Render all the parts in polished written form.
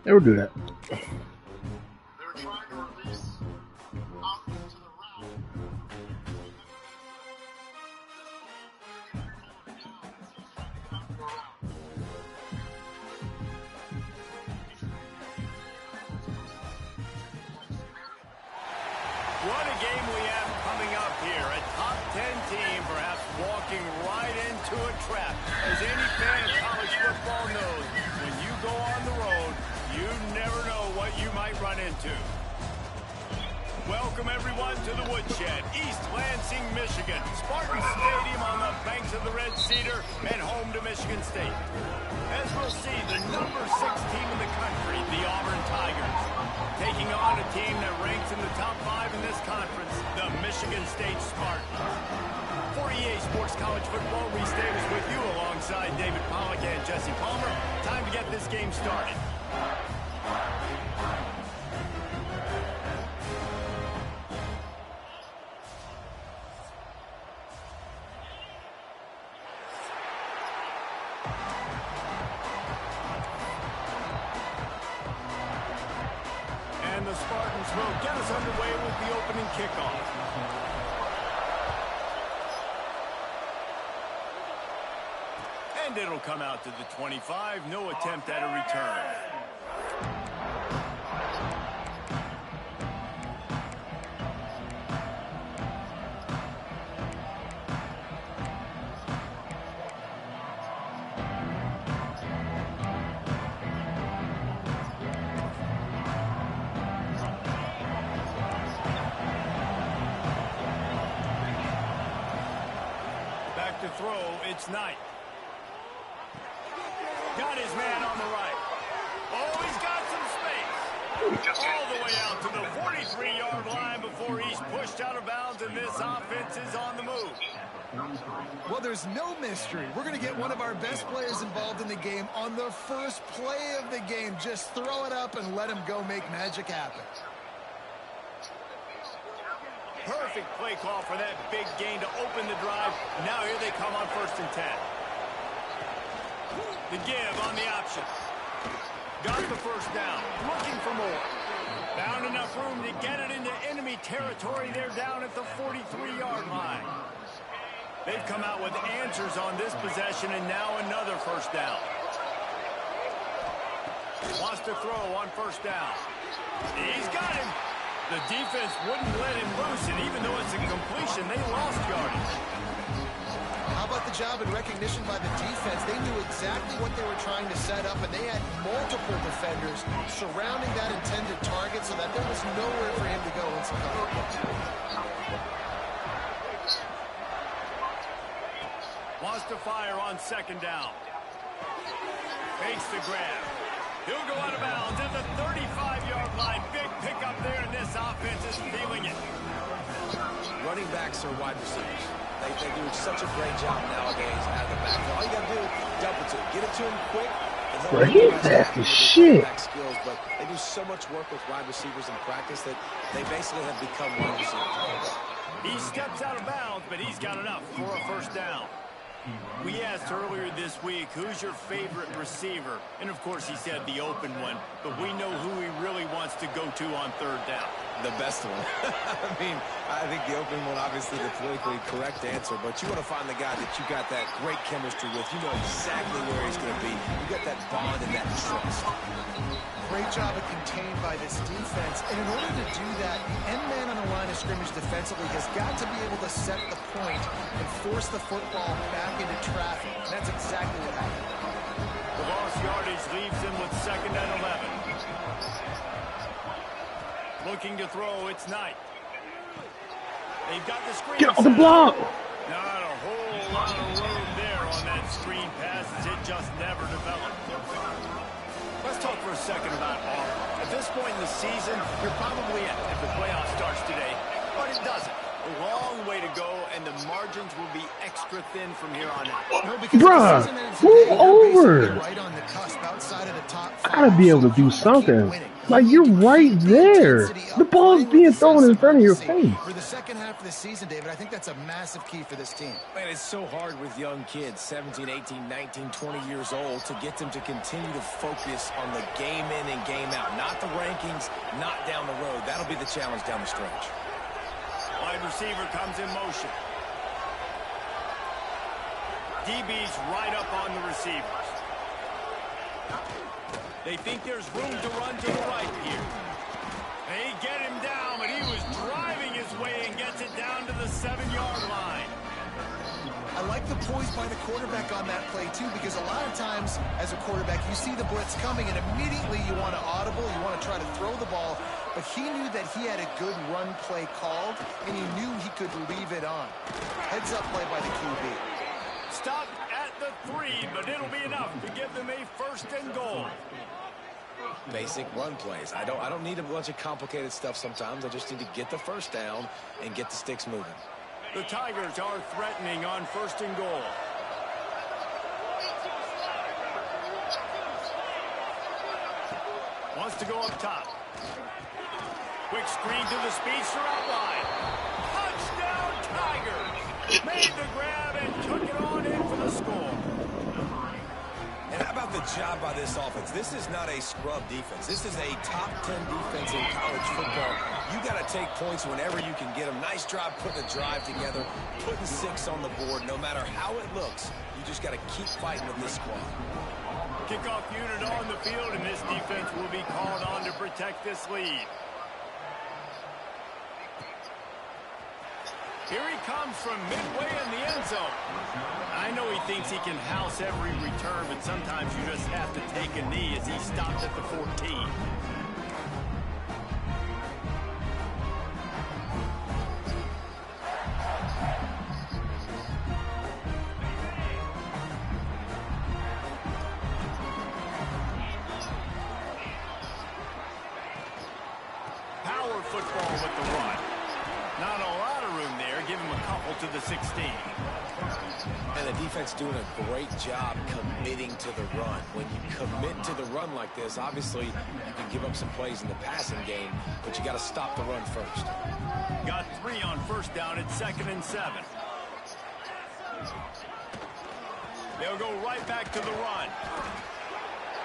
Never do that. They were trying to release out into the route. What a game we have coming up here. A top 10 team perhaps walking right into a trap. As any fan of college football knows, when you go on the road, you never know what you might run into. Welcome everyone to the Woodshed, East Lansing, Michigan. Spartan Stadium on the banks of the Red Cedar and home to Michigan State. As we'll see, the number 6 team in the country, the Auburn Tigers, taking on a team that ranks in the top 5 in this conference, the Michigan State Spartans. For EA Sports College Football, Reese Davis with you alongside David Pollack and Jesse Palmer. Time to get this game started. And the Spartans will get us underway with the opening kickoff. And it'll come out to the 25. No attempt at a return. Back to throw, it's Knight. Got his man on the right. Oh, he's got some space. All the way out to the 43-yard line before he's pushed out of bounds, and this offense is on the move. Well, there's no mystery. We're going to get one of our best players involved in the game on the first play of the game. Just throw it up and let him go make magic happen. Perfect play call for that big gain to open the drive. Now here they come on 1st and 10. The give on the option. Got the first down. Looking for more. Found enough room to get it into enemy territory. They're down at the 43-yard line. They've come out with answers on this possession, and now another first down. Wants to throw on 1st down. He's got him. The defense wouldn't let him loose, and even though it's a completion, they lost yardage. How about the job and recognition by the defense? They knew exactly what they were trying to set up, and they had multiple defenders surrounding that intended target so that there was nowhere for him to go once he got it. Wants to fire on 2nd down. Fakes the grab. He'll go out of bounds at the 35-yard line. Big pickup there, and this offense is feeling it. Running backs are wide receivers. They do such a great job nowadays out of the backfield. All you got to do, dump it to him. Get it to him quick. Bro, he fast as shit. Skills, but they do so much work with wide receivers in practice that they basically have become wide receivers. He steps out of bounds, but he's got enough for a 1st down. We asked earlier this week, who's your favorite receiver? And, of course, he said the open one. But we know who he really wants to go to on 3rd down. The best one. I mean, I think the open one, obviously, the politically correct answer. But you want to find the guy that you got that great chemistry with. You know exactly where he's going to be. You got that bond and that trust. Great job of contained by this defense. And in order to do that, the end man on the line of scrimmage defensively has got to be able to set the point and force the football back into traffic. And that's exactly what happened. The lost yardage leaves him with 2nd and 11. Looking to throw, it's Knight. They've got the screen. Get on the block. Not a whole lot of room there on that screen pass as it just never developed. Let's talk for a second about Auburn. At this point in the season, you're probably in if the playoff starts today, but it doesn't. A long way to go, and the margins will be extra thin from here on out. No, because Bruh, the season ends move today, over. right on the cusp outside of the top 5. I gotta be able to do something. Winning. Like, you're right there. The ball's being thrown in front of your face. For the second half of the season, David, I think that's a massive key for this team. Man, it's so hard with young kids, 17, 18, 19, 20 years old, to get them to continue to focus on the game in and game out. Not the rankings, not down the road. That'll be the challenge down the stretch. Wide receiver comes in motion. DB's right up on the receivers. They think there's room to run to the right here. They get him down, but he was driving his way and gets it down to the 7-yard line. I like the poise by the quarterback on that play, too, because a lot of times as a quarterback, you see the blitz coming, and immediately you want to audible, you want to try to throw the ball, but he knew that he had a good run play called, and he knew he could leave it on. Heads-up play by the QB. Stop at the 3, but it'll be enough to give them a 1st and goal. Basic run plays. I don't need a bunch of complicated stuff sometimes. I just need to get the first down and get the sticks moving. The Tigers are threatening on 1st and goal. Wants to go up top. Quick screen to the speedster out wide. Touchdown Tigers! Made the grab and took it on in for the score. And how about the job by this offense? This is not a scrub defense. This is a top 10 defense in college football. You got to take points whenever you can get them. Nice job putting a drive together, putting 6 on the board. No matter how it looks, you just got to keep fighting with this squad. Kickoff unit on the field, and this defense will be called on to protect this lead. Here he comes from midway in the end zone. I know he thinks he can house every return, but sometimes you just have to take a knee as he stopped at the 14. Power football with the run. Not a lot of room there. Give him a couple to the 16. And the defense doing a great job committing to the run. When you commit to the run like this, obviously you can give up some plays in the passing game, but you got to stop the run first. Got 3 on 1st down at 2nd and 7. They'll go right back to the run.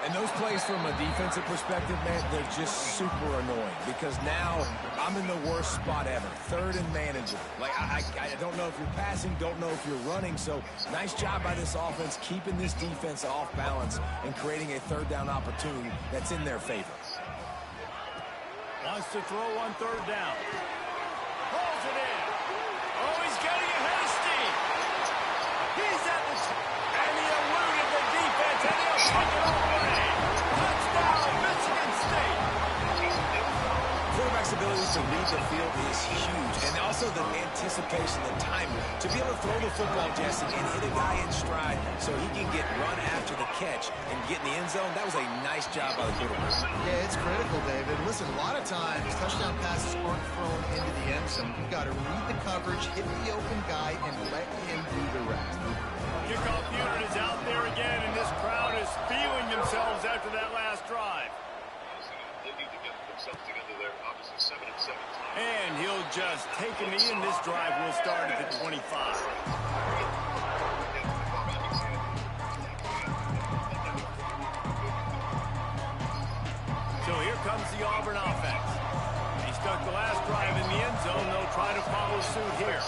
And those plays from a defensive perspective, man, they're just super annoying because now I'm in the worst spot ever. 3rd and manageable. Like, I don't know if you're passing, don't know if you're running. So nice job by this offense keeping this defense off balance and creating a 3rd down opportunity that's in their favor. Wants to throw on 3rd down. Pulls it in. Oh, he's getting ahead of steam. He's at the and he eluded the defense, and he'll take it all away. Touchdown, Michigan State. Quarterback's ability to read the field is huge, and also the anticipation, the timing. To be able to throw the football, Jesse, and hit a guy in stride so he can get run after the catch and get in the end zone, that was a nice job by the quarterback. Yeah, it's critical, David. Listen, a lot of times touchdown passes aren't thrown into the end zone. You've got to read the coverage, hit the open guy, and let him do the rest. Kickoff unit is out there again, and this crowd is feeling themselves after that last drive. They need to get themselves together there. Obviously 7 and 7. And he'll just take a knee, and this drive will start at the 25. So here comes the Auburn offense. He stuck the last drive in the end zone. They'll try to follow suit here.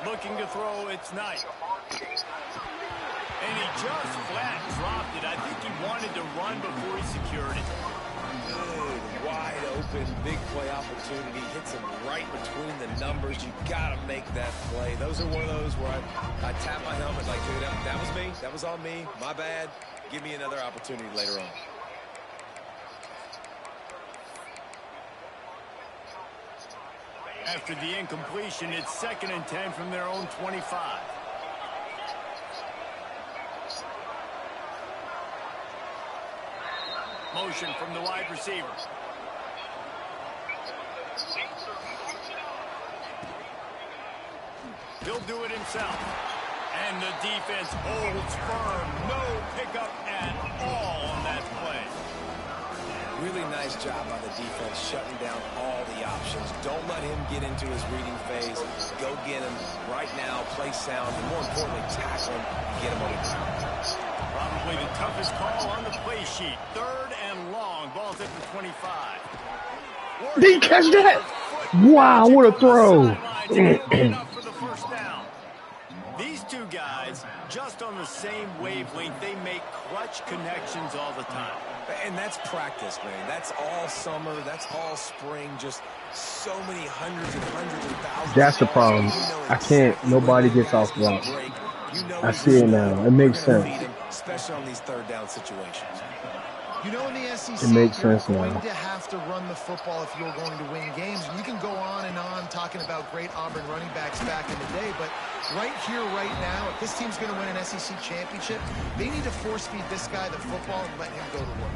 Looking to throw, it's Knight. And he just flat dropped it. I think he wanted to run before he secured it. Good, wide open, big play opportunity. Hits him right between the numbers. You got to make that play. Those are one of those where I tap my helmet like, dude, that was me. That was on me. My bad. Give me another opportunity later on. After the incompletion, it's 2nd and 10 from their own 25. Motion from the wide receiver. He'll do it himself. And the defense holds firm. No pickup at all on that play. Really nice job by the defense shutting down all the options. Don't let him get into his reading phase. Go get him right now, play sound, and more importantly, tackle him and get him on the ground. Probably the toughest call on the play sheet. 3rd and long. Ball's at the 25. Did he catch that? Wow, what a throw. Enough for the first down. These two guys, just on the same wavelength, they make clutch connections all the time. And that's practice, man. That's all summer. That's all spring. Just so many hundreds and thousands. That's the problem. I can't. Nobody gets off block. I see it now. It makes sense. Especially on these 3rd down situations. You know, in the SEC, It makes you're sense now. going to have to run the football if you're going to win games. And you can go on and on talking about great Auburn running backs back in the day, but right here, right now, if this team's going to win an SEC championship, they need to force-feed this guy the football and let him go to work.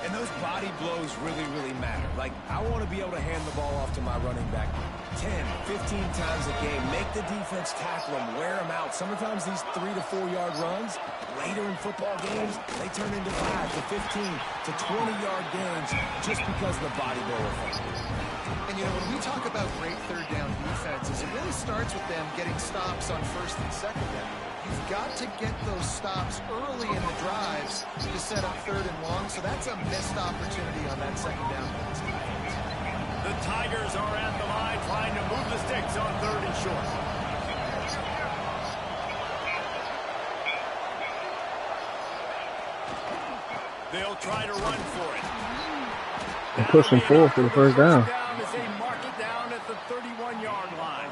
And those body blows really matter. Like, I want to be able to hand the ball off to my running back 10, 15 times a game. Make the defense tackle them, wear them out. Sometimes these 3 to 4 yard runs, later in football games, they turn into 5 to 15 to 20-yard games just because of the body blow effect. And, you know, when we talk about great 3rd down defenses, it really starts with them getting stops on 1st and 2nd down. You've got to get those stops early in the drives to set up 3rd and long, so that's a missed opportunity on that 2nd down. The Tigers are at the line trying to move the sticks on 3rd and short. They'll try to run for it. And pushing forward for the first down. As they mark it down at the 31-yard line.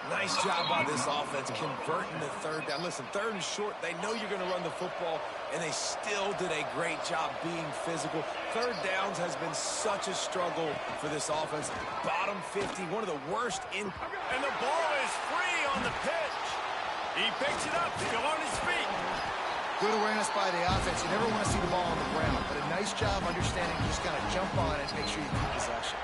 Nice job by this offense converting the 3rd down. Listen, 3rd and short, they know you're going to run the football, and they still did a great job being physical. 3rd downs has been such a struggle for this offense. Bottom 50, one of the worst in. And the ball is free on the pitch. He picks it up, still on his feet. Good awareness by the offense. You never want to see the ball on the ground, but a nice job understanding you just got to jump on it and make sure you keep possession.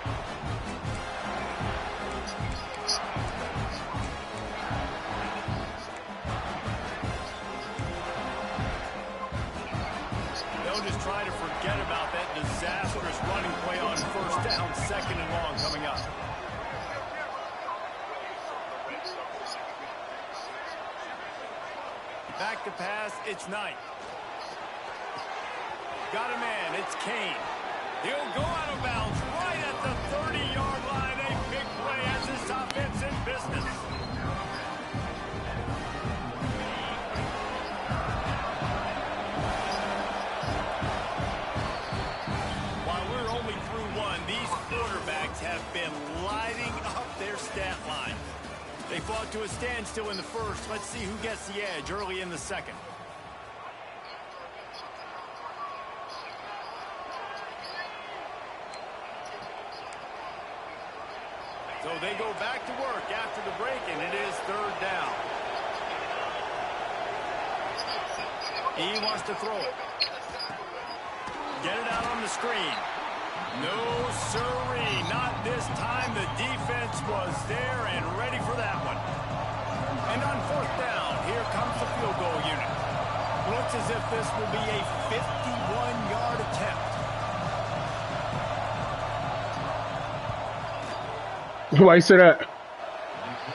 They'll just try to forget about that disastrous running play on 1st down, 2nd and long coming up. Back to pass, it's Knight. Got a man, it's Kane. He'll go out of bounds right at the 30-yard line. A big play as this offense in business. While we're only through one, these quarterbacks have been lighting up their stat line. They fought to a standstill in the 1st. Let's see who gets the edge early in the 2nd. So they go back to work after the break, and it is 3rd down. He wants to throw it. Get it out on the screen. No, sirree, not this time. The defense was there and ready for that one. And on 4th down, here comes the field goal unit. Looks as if this will be a 51-yard attempt. Why you say that?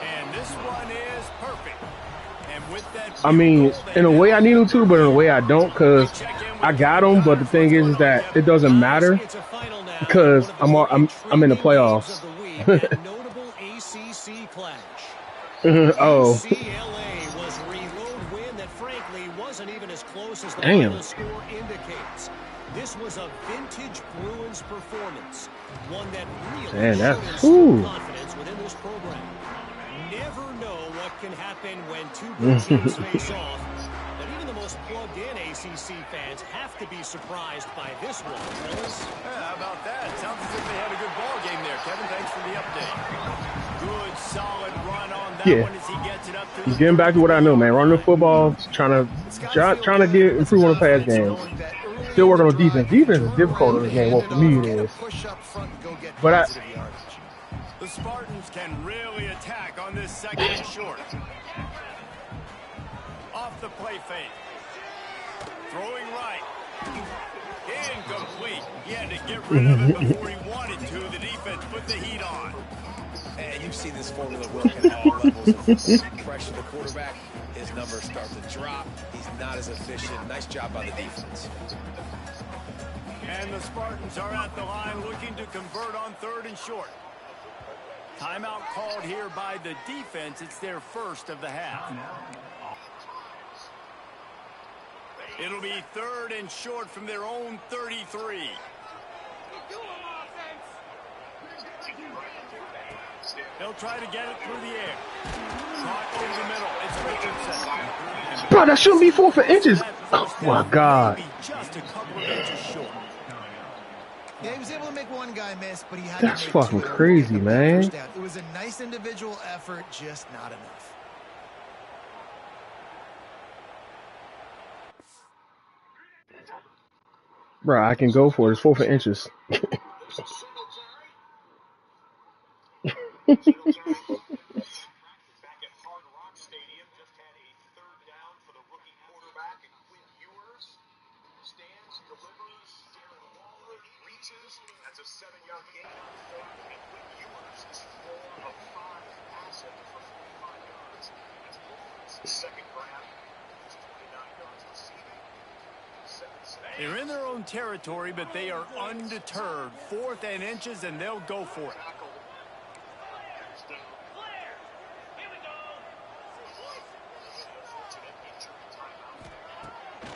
And this one is perfect. And with that, I mean, in a way I need him to, but in a way I don't, because I got him. But the thing is that it doesn't matter because I'm in the playoffs. Notable ACC clash. Oh. UCLA was a reload win that frankly wasn't even as close as the Damn. final score indicates. This was a vintage Bruins performance, one that really Man, that's showed confidence within this program. Never know what can happen when two good teams face off, but even the most plugged-in ACC fans have to be surprised by this one, fellas. Yeah, how about that? Sounds as if they had a good ball game there, Kevin. Thanks for the update. Good, solid run on that one as he gets it up to He's getting back to what I know, man. Running the football, trying to get improve on the pass game. Still working on defense. Defense is difficult in this game. Well, for me it is. But the Spartans can really attack on this 2nd and short. Off the play fake. Throwing right. Incomplete. He had to get rid of it before he wanted to. The defense put the heat on. And you've seen this formula work at all levels of football. Pressure the quarterback, his numbers start to drop. He's not as efficient. Nice job by the defense. And the Spartans are at the line looking to convert on 3rd and short. Timeout called here by the defense. It's their first of the half. It'll be 3rd and short from their own 33. They'll try to get it through the air. Caught over the middle. It's Richardson. Bro, that shouldn't be 4 for inches. Oh my God. Just a couple of inches short. Yeah, he was able to make one guy miss, but he had That's to make fucking 2 crazy, man. It was a nice individual effort, just not enough. Bro, I can go for it. It's 4 for inches. That's a 7-yard gain on 4th, and Quinn Ewers is 4 of 5 passing for 45 yards. That's Movers' second grab. He's 29 yards receiving. They're in their own territory, but they are undeterred. 4th and inches, and they'll go for it.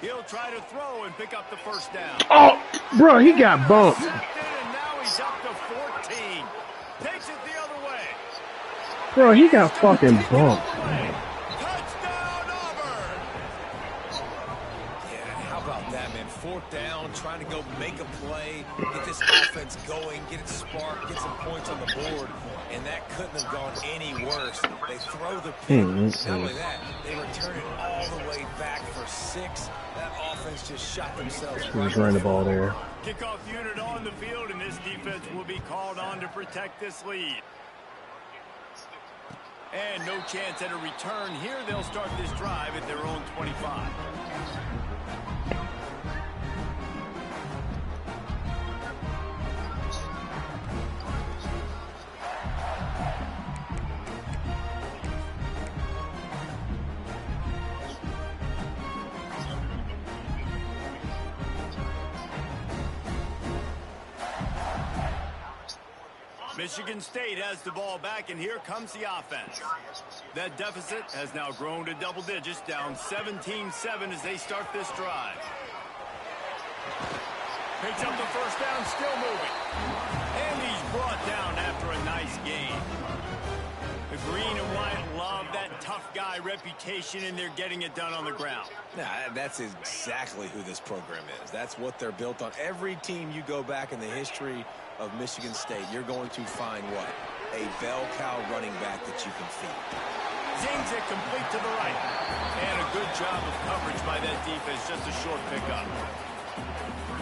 He'll try to throw and pick up the first down. Oh, bro, he got bumped. And now he's up to 14. Takes it the other way. Bro, he got fucking bumped. Touchdown, Auburn. Yeah, how about that, man? 4th down, trying to go make a play, get this offense going, get it sparked, get some points on the board. And that couldn't have gone any worse. They throw the pick. Not only that, they return it all the way back for 6. That offense just shot themselves. He's running the ball there. Kickoff unit on the field, and this defense will be called on to protect this lead. And no chance at a return here. They'll start this drive at their own 25. Michigan State has the ball back, and here comes the offense. That deficit has now grown to double digits, down 17-7 as they start this drive. Picks up the first down, still moving. And he's brought down after a nice gain. The green and white love that tough guy reputation, and they're getting it done on the ground. Nah, that's exactly who this program is. That's what they're built on. Every team you go back in the history of Michigan State, you're going to find what? A bell cow running back that you can feed. Zings it complete to the right. And a good job of coverage by that defense, just a short pickup.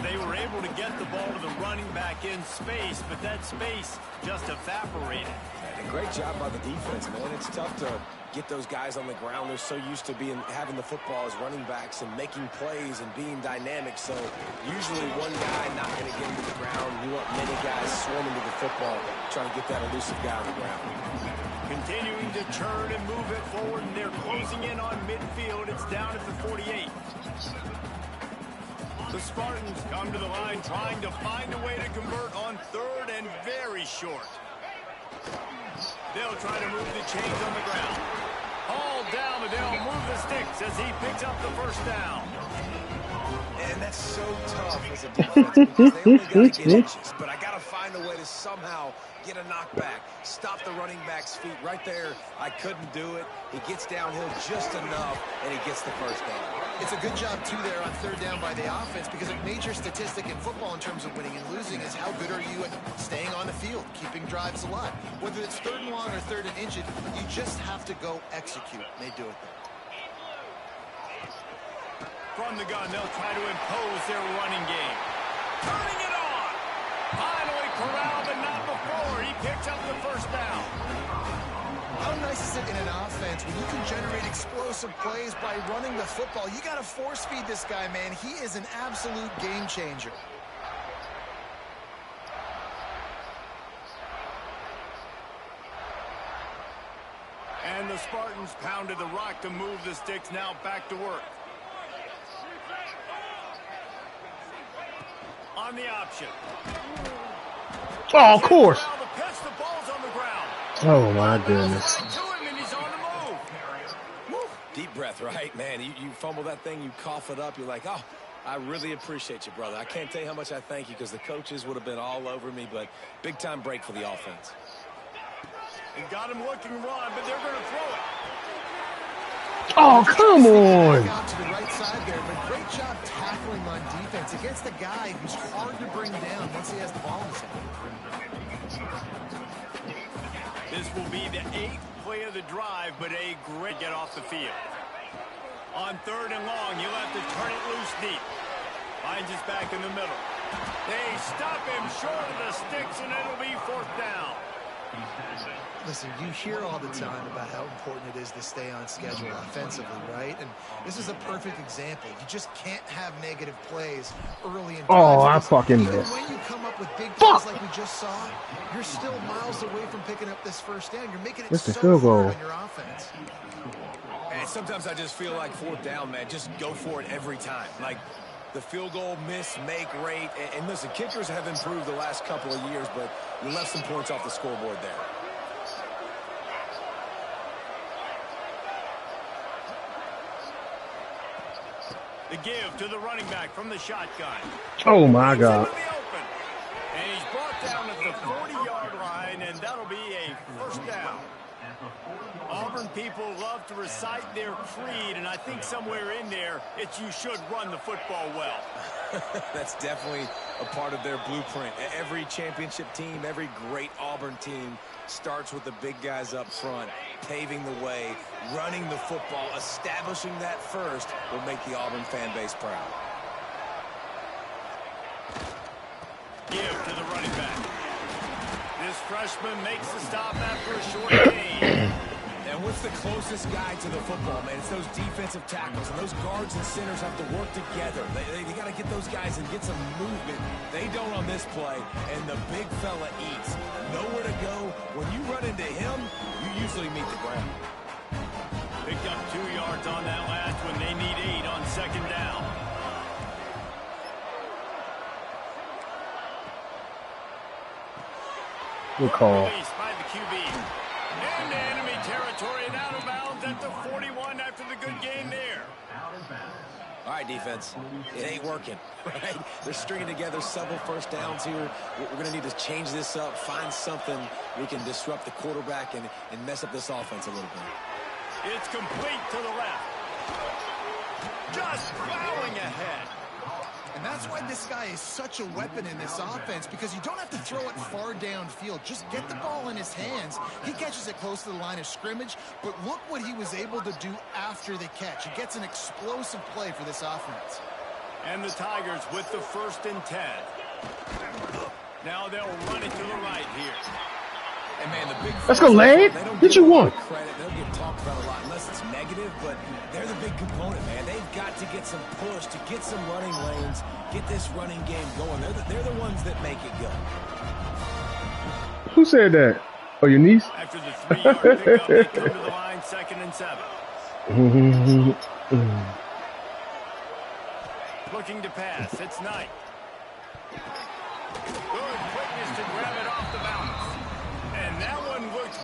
They were able to get the ball to the running back in space, but that space just evaporated. And a great job by the defense, man. It's tough to get those guys on the ground. They're so used to having the football as running backs and making plays and being dynamic. So usually one guy not going to get into the ground. You want many guys swarming to the football, trying to get that elusive guy on the ground. Continuing to turn and move it forward, and they're closing in on midfield. It's down at the 48. The Spartans come to the line trying to find a way to convert on 3rd and very short. They'll try to move the chains on the ground. All down, but they'll move the sticks as he picks up the first down. And that's so tough as a defense because they only got to get inches. But I got to find a way to somehow get a knockback, stop the running back's feet right there. I couldn't do it. He gets downhill just enough, and he gets the first down. It's a good job, too, there on 3rd down by the offense, because a major statistic in football in terms of winning and losing is how good are you at staying on the field, keeping drives alive. Whether it's 3rd and long or 3rd and inches, you just have to go execute. And they do it there. From the gun, they'll try to impose their running game. Turning it on. Finally corralled, but not before. He picks up the first down. How nice is it in an offense when you can generate explosive plays by running the football? You got to force feed this guy, man. He is an absolute game changer. And the Spartans pounded the rock to move the sticks. Now back to work. On the option. Oh, of course. The pitch, the ball's on the ground. Oh, my goodness. To him, and he's on the move. Woo. Deep breath, right, man? You fumble that thing, you cough it up, you're like, oh, I really appreciate you, brother. I can't tell you how much I thank you because the coaches would have been all over me, but big-time break for the offense. He got him looking run, but they're going to throw it. Oh, come on. Out to the right side there, but great job tackling on defense against a guy who's hard to bring down once he has the ball in his hand. This will be the 8th play of the drive, but a great get off the field. On 3rd and long, you'll have to turn it loose deep. Finds his back in the middle. They stop him short of the sticks, and it'll be 4th down. Listen, you hear all the time about how important it is to stay on schedule offensively, right? And this is a perfect example. You just can't have negative plays early in Oh, I drives. fucking Even missed. when you come up with big plays like we just saw, you're still miles away from picking up this first down. You're making it Missed the so field goal. hard on your offense. And sometimes I just feel like 4th down, man, just go for it every time. Like the field goal miss, make rate. And listen, kickers have improved the last couple of years, but you left some points off the scoreboard there. The give to the running back from the shotgun. Oh, my God. And he's brought down at the 40-yard line, and that'll be a 1st down. Auburn people love to recite their creed, and I think somewhere in there, it's you should run the football well. That's definitely a part of their blueprint. Every championship team, every great Auburn team starts with the big guys up front, paving the way, running the football, establishing that first will make the Auburn fan base proud. Give to the running back. This freshman makes the stop after a short gain. And what's the closest guy to the football, man? It's those defensive tackles, and those guards and centers have to work together. They got to get those guys and get some movement. They don't on this play, and the big fella eats. Nowhere to go. When you run into him, you usually meet the ground. Picked up 2 yards on that last one. They need 8 on 2nd down. Good call. Released by the QB. Into enemy territory and out of bounds at the 41 after the good game there. All right, defense. It ain't working, right? They're stringing together several 1st downs here. We're going to need to change this up, find something we can disrupt the quarterback and mess up this offense a little bit. It's complete to the left. Just plowing ahead. And that's why this guy is such a weapon in this offense, because you don't have to throw it far downfield. Just get the ball in his hands. He catches it close to the line of scrimmage, but look what he was able to do after the catch. He gets an explosive play for this offense. And the Tigers with the 1st and 10. Now they'll run it to the right here. And man, the big Let's go, Lane. What you want? Credit. They don't get talked about a lot unless it's negative, but they're the big component, man. They've got to get some push, to get some running lanes, get this running game going. They're the ones that make it go. Who said that? Oh, your niece? After the 3-yard pickup, they come to the line, 2nd and 7. Looking to pass. It's Knight. Good quickness to grab it off the bounce.